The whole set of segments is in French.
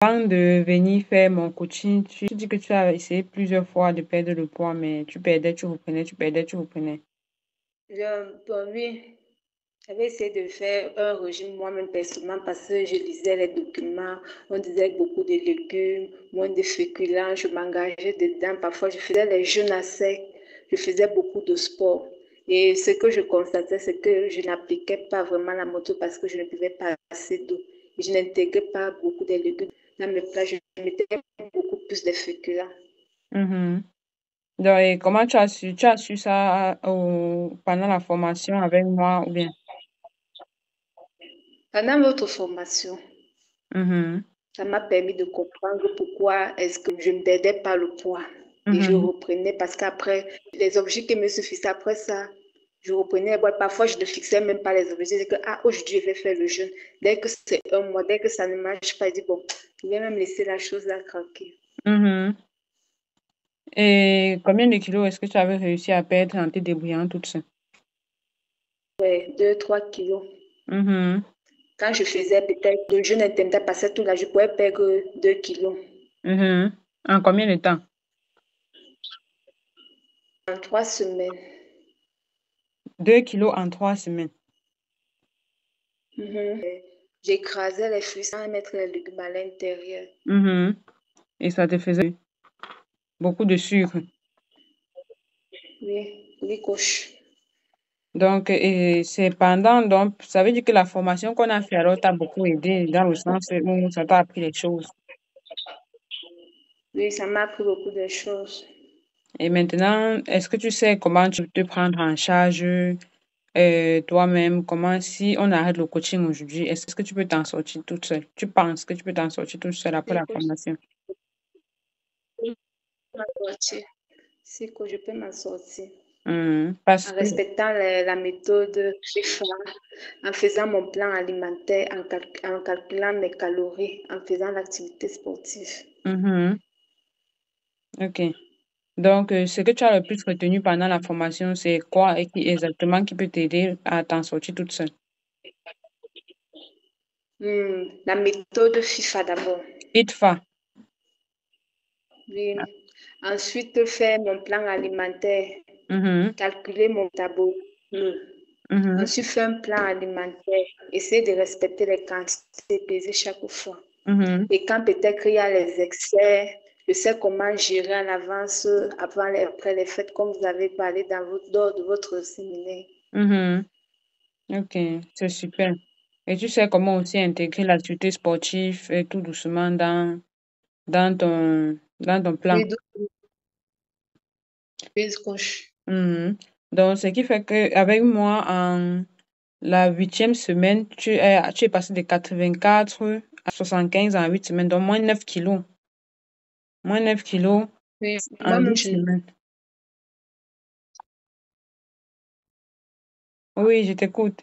Avant de venir faire mon coaching, tu dis que tu as essayé plusieurs fois de perdre le poids, mais tu perdais, tu reprenais, tu perdais, tu reprenais. Bon, oui, j'avais essayé de faire un régime moi-même personnellement parce que je lisais les documents, on disait beaucoup de légumes, moins de féculents, je m'engageais dedans. Parfois, je faisais les jeûnes à sec, je faisais beaucoup de sport. Et ce que je constatais, c'est que je n'appliquais pas vraiment la moto parce que je ne buvais pas assez d'eau. Et je n'intégrais pas beaucoup de légumes dans mes plats, je mettais beaucoup plus de féculents. Mhm. Donc, et comment tu as su ça pendant la formation avec moi ou bien? Pendant votre formation, Mhm. ça m'a permis de comprendre pourquoi est-ce que je ne perdais pas le poids. Et je Mhm. reprenais parce qu'après, les objectifs qui me suffisaient après ça, je reprenais. Bon, parfois, je ne fixais même pas les objectifs. C'est que, ah, aujourd'hui, je vais faire le jeûne. Dès que c'est un mois, dès que ça ne marche pas, je dis, bon, je vais même laisser la chose là tranquille. Mhm. Et combien de kilos est-ce que tu avais réussi à perdre en te débrouillant toute seule? Ouais, 2, 3 kilos. Mhm. Quand je faisais peut-être le jeûne intermittent, passer tout là, je pouvais perdre 2 kilos. Mhm. En combien de temps? En 3 semaines. 2 kilos en 3 semaines. Mhm. J'écrasais les fruits sans mettre les légumes à l'intérieur. Mhm. Et ça te faisait beaucoup de sucre. Oui, oui, coach. Donc, et c'est pendant, donc, ça veut dire que la formation qu'on a fait alors t'a beaucoup aidé dans le sens où ça t'a appris les choses. Oui, ça m'a appris beaucoup de choses. Et maintenant, est-ce que tu sais comment tu peux te prendre en charge toi-même? Comment, si on arrête le coaching aujourd'hui, est-ce que tu peux t'en sortir toute seule? Tu penses que tu peux t'en sortir toute seule après Si, la coach, formation? je peux m'en sortir. Si, coach, je peux m'en sortir. Parce En que, respectant la méthode FIFA, en faisant mon plan alimentaire, en calculant mes calories, en faisant l'activité sportive. mhm, ok. Donc, ce que tu as le plus retenu pendant la formation, c'est quoi et qui exactement qui peut t'aider à t'en sortir toute seule? La méthode FIFA d'abord. ITFA. Oui. Ensuite, faire mon plan alimentaire, Mhm, calculer mon métabolisme. mhm, Ensuite, faire un plan alimentaire, essayer de respecter les quantités pesées chaque fois. mhm, Et quand peut-être il y a les excès, je sais comment gérer en avance, avant et après les fêtes, comme vous avez parlé lors de votre séminaire. mhm. Ok, c'est super. Et tu sais comment aussi intégrer l'activité sportive et tout doucement dans ton plan. Oui, oui, coach. Mhm. Donc, ce qui fait que avec moi, en la huitième semaine, tu es passé de 84 à 75 en 8 semaines, donc moins 9 kilos. Moins 9 kilos Oui, en moi-même, 8 semaines. Oui, je t'écoute.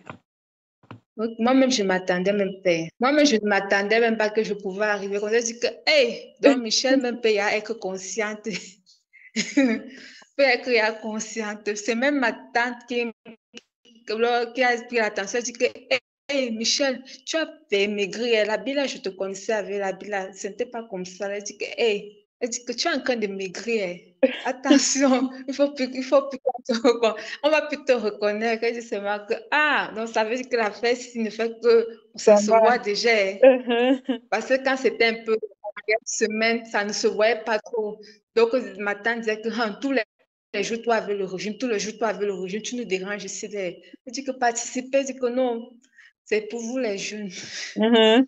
moi-même, je m'attendais même pas. Moi-même, je ne m'attendais même pas que je pouvais arriver. On a dit que, hey, donc Michel même peut y être consciente. Peut être consciente. C'est même ma tante qui a pris l'attention. Elle dit que, hey, Michel, tu as fait maigrir. La bille, je te connaissais avec la bille. Ce n'était pas comme ça. Elle dit que, hey, elle dit que tu es en train de maigrir. Attention, il faut plus on va plus te reconnaître. Elle dit seulement que, ah, donc ça veut dire que la fesse ne fait que, ça Ça se va. voit déjà. Mhm. Parce que quand c'était un peu la semaine, ça ne se voyait pas trop. Donc, ma tante disait que tous les jours, toi avec le régime, tous les jours, toi avec le régime, tu nous déranges ici. Elle dit que participer, elle dit que non, c'est pour vous les jeunes. Mhm.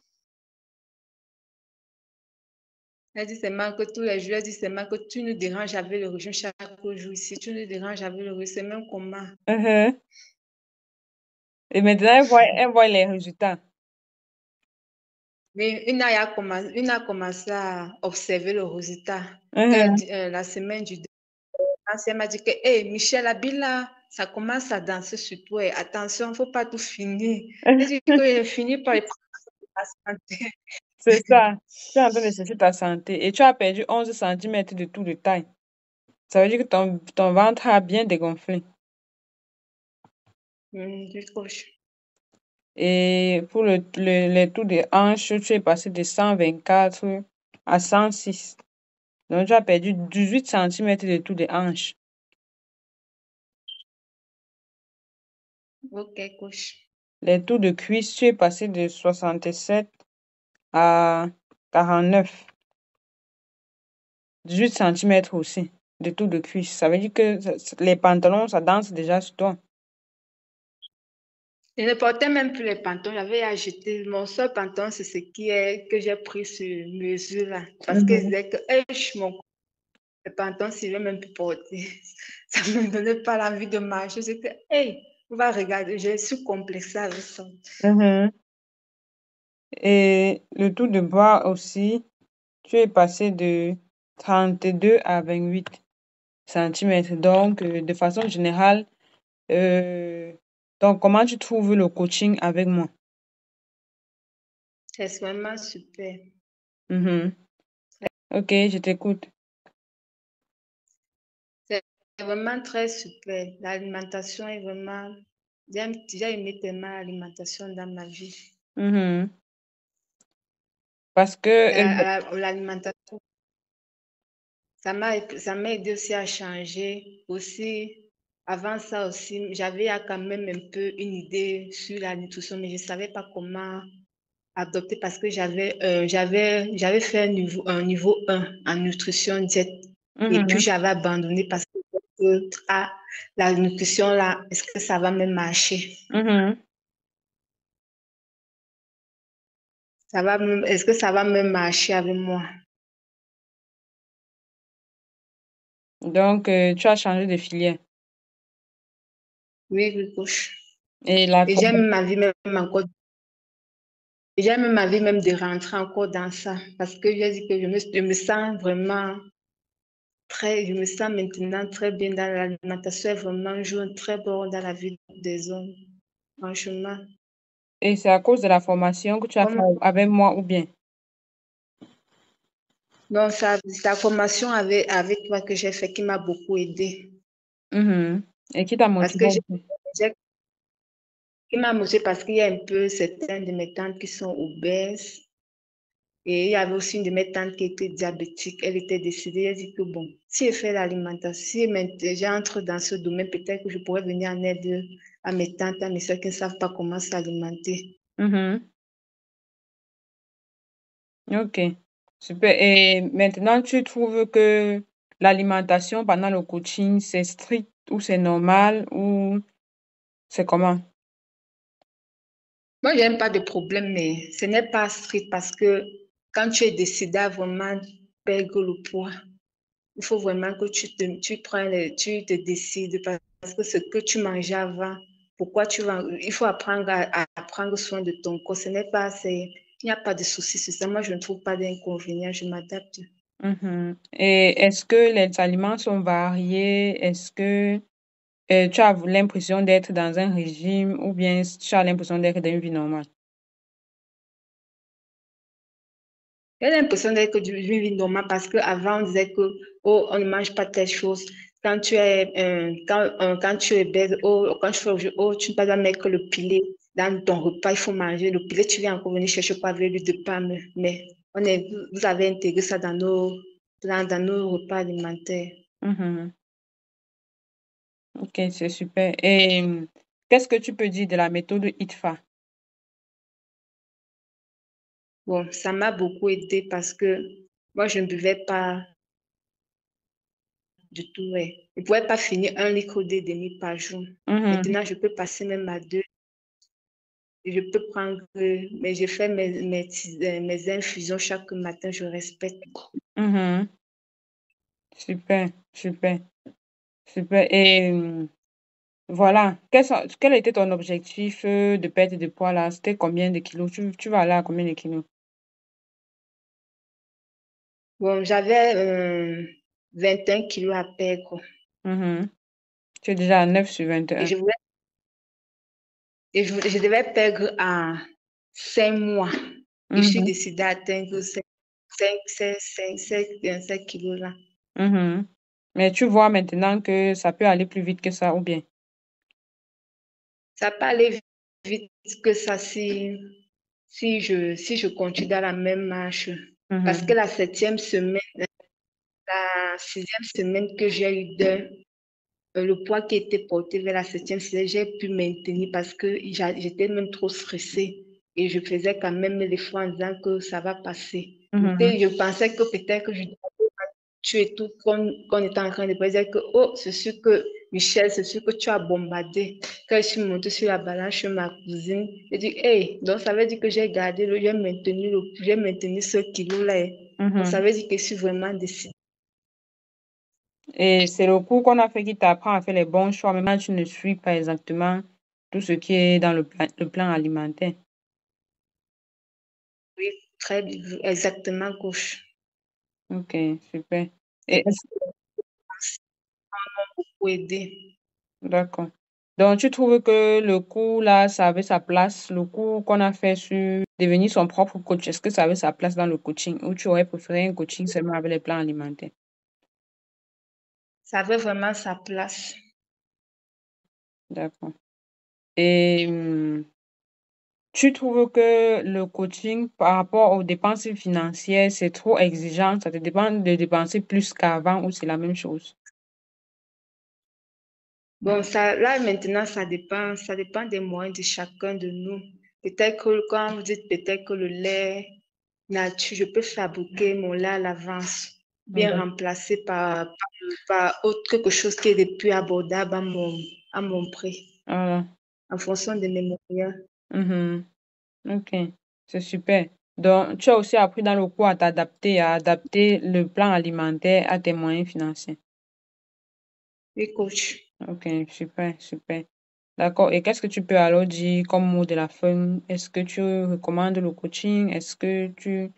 Elle dit seulement que tous les jours, elle dit seulement que tu nous déranges avec le régime chaque jour ici, tu nous déranges avec le régime, c'est même comment. Mhm. Et maintenant, elle voit les résultats. Mais une a commencé à observer le résultat. Mhm. La semaine du elle m'a dit que, hey, Michel Abila, ça commence à danser sur toi. Attention, il ne faut pas tout finir. Elle dit que j'ai fini par la santé. C'est ça. Tu es en train de chercher ta santé et tu as perdu 11 centimètres de tout de taille. Ça veut dire que ton ventre a bien dégonflé. Du coach. Et pour les tours de hanche, tu es passé de 124 à 106. Donc, tu as perdu 18 centimètres de tour de hanche. Ok, coach. Les tours de cuisse, tu es passé de 67 à 49. 18 centimètres aussi de tour de cuisse. Ça veut dire que les pantalons, ça danse déjà sur toi. Je ne portais même plus les pantalons, j'avais acheté. Mon seul pantalon, c'est ce qui est que j'ai pris sur mesure là. Parce que je Mhm. disais que hey, les pantalons, si je ne vais même plus porter. Ça ne me donnait pas l'envie de marcher. J'étais, hey, on va regarder, je suis complexée avec ça. Mhm. Et le tour de bras aussi, tu es passé de 32 à 28 centimètres. Donc, de façon générale, euh, donc comment tu trouves le coaching avec moi? C'est vraiment super. Mhm. Ok, je t'écoute. C'est vraiment très super. L'alimentation est vraiment. J'ai aimé tellement l'alimentation dans ma vie. Mhm. Parce que, L'alimentation, ça m'a aidé aussi à changer. Aussi, avant ça aussi, j'avais quand même un peu une idée sur la nutrition, mais je ne savais pas comment adopter parce que j'avais fait un niveau 1 en nutrition diète. Et puis, mhm, j'avais abandonné parce que la nutrition là, est-ce que ça va me marcher? mhm. Est-ce que ça va me marcher avec moi? Donc, tu as changé de filière. Oui, oui, coach. Et la Et formation. j'aime ma vie même encore. Et j'aime ma vie même de rentrer encore dans ça. Parce que j'ai dit que je me sens vraiment je me sens maintenant très bien dans l'alimentation. Vraiment, joue un très bon rôle dans la vie des hommes. Franchement. Et c'est à cause de la formation que tu as fait Comme, avec moi ou bien? donc, c'est la formation avec toi que j'ai fait qui m'a beaucoup aidé. Mhm. Et qui t'a Parce motivé que aussi? qui m'a motivé parce qu'il y a un peu certaines de mes tantes qui sont obèses. Et il y avait aussi une de mes tantes qui était diabétique. Elle était décédée. Elle dit que bon, si je fais l'alimentation, si maintenant j'entre dans ce domaine, peut-être que je pourrais venir en aide à mes tantes, à mes soeurs qui ne savent pas comment s'alimenter. Mhm. Ok, super. Et maintenant, tu trouves que l'alimentation pendant le coaching, c'est strict ou c'est normal ou c'est comment? Moi, je n'ai pas de problème, mais ce n'est pas strict parce que quand tu es décidé à vraiment perdre le poids, il faut vraiment que tu te décides parce que ce que tu mangeais avant, pourquoi il faut apprendre à prendre soin de ton corps. Il n'y a pas de souci sur ça. Moi, je ne trouve pas d'inconvénient. Je m'adapte. Mhm. Et est-ce que les aliments sont variés? Est-ce que tu as l'impression d'être dans un régime ou bien tu as l'impression d'être dans une vie normale? J'ai l'impression d'être que d'une vie normale parce qu'avant, on disait que oh, on ne mange pas telle chose. Quand tu es bête, oh, quand tu fais au jeu, oh, tu ne peux pas mettre le pilet dans ton repas, il faut manger le pilet, tu viens encore venir chercher quoi avec l'huile de palme. Mais vous avez intégré ça dans nos repas alimentaires. Mhm. Ok, c'est super. Et qu'est-ce que tu peux dire de la méthode ITFA? Bon, ça m'a beaucoup aidé parce que moi, je ne buvais pas du tout. Ouais. Je ne pouvais pas finir un litre d'eau et demi par jour. Mhm. Maintenant, je peux passer même à deux. Je peux prendre, mais je fais mes infusions chaque matin, je respecte. Mhm. Super, super, super. Et voilà, quel était ton objectif de perte de poids là? C'était combien de kilos? Tu vas aller à combien de kilos? Bon, j'avais 21 kilos à perdre Mhm. Tu es déjà à 9 sur et 21. je devais perdre en 5 mois. Et je suis Mhm. décidée à atteindre 5 kilos là. Mhm. Mais tu vois maintenant que ça peut aller plus vite que ça ou bien? Ça peut aller vite. vite que ça si je continue dans la même marche. Parce que Mhm. la 7e semaine, la 6e semaine que j'ai eu le poids qui était porté vers la 7e semaine, j'ai pu maintenir parce que j'étais même trop stressée et je faisais quand même l'effort en disant que ça va passer. Mhm. Je pensais que peut-être que je tu et tout, qu'on était en train de dire que, oh, c'est sûr que, Michel, c'est sûr que tu as bombardé. Quand je suis montée sur la balance chez ma cousine, j'ai dit, hey, donc ça veut dire que j'ai maintenu ce kilo-là. Donc ça Mhm. veut dire que je suis vraiment décidée. Et c'est le cours qu'on a fait qui t'apprend à faire les bons choix. Maintenant, tu ne suis pas exactement tout ce qui est dans le plan alimentaire. Oui, très bien, exactement, coach. Ok, super. Et Et est-ce pour aider. D'accord. Donc, tu trouves que le cours là, ça avait sa place, le cours qu'on a fait sur devenir son propre coach, est-ce que ça avait sa place dans le coaching ou tu aurais préféré un coaching seulement avec les plans alimentaires? Ça avait vraiment sa place. D'accord. Et tu trouves que le coaching par rapport aux dépenses financières, c'est trop exigeant, ça te demande de dépenser plus qu'avant ou c'est la même chose? Bon, ça, là, maintenant, ça dépend des moyens de chacun de nous. Peut-être que, quand vous dites peut-être que le lait nature, je peux fabriquer mon lait à l'avance, bien D'accord. remplacé par autre, quelque chose qui est de plus abordable à mon prix, Voilà. en fonction de mes moyens. Mhm. Ok, c'est super. Donc, tu as aussi appris dans le cours à t'adapter, à adapter le plan alimentaire à tes moyens financiers. Oui, coach. Ok, super, super. D'accord. Et qu'est-ce que tu peux alors dire comme mot de la fin? Est-ce que tu recommandes le coaching? Est-ce que tu,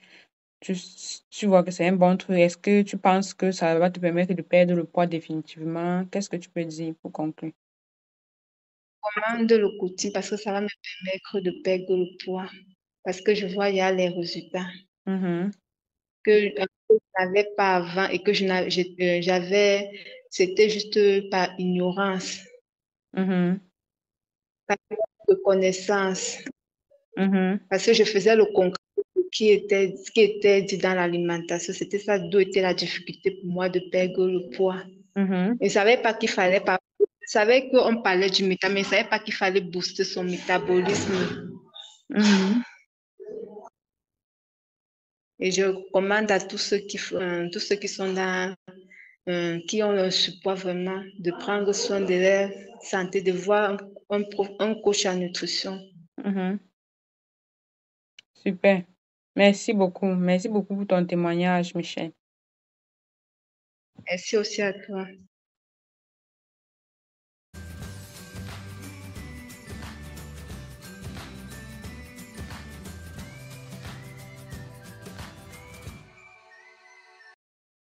tu vois que c'est un bon truc? Est-ce que tu penses que ça va te permettre de perdre le poids définitivement? Qu'est-ce que tu peux dire pour conclure? Commande le coaching parce que ça va me permettre de perdre le poids. Parce que je vois, il y a les résultats Mhm, que je n'avais pas avant et que j'avais, c'était juste par ignorance, mhm, par manque de connaissance. mhm, Parce que je faisais le concret de ce qui était dit dans l'alimentation. C'était ça d'où était la difficulté pour moi de perdre le poids. mhm, Je ne savais pas qu'il fallait pas. Je savais qu'on parlait du métabolisme, mais je ne savais pas qu'il fallait booster son métabolisme. mhm. Et je recommande à tous ceux qui sont qui ont un surpoids vraiment, de prendre soin de leur santé, de voir un coach en nutrition. Mhm. Super. Merci beaucoup. Merci beaucoup pour ton témoignage, Michel. Merci aussi à toi.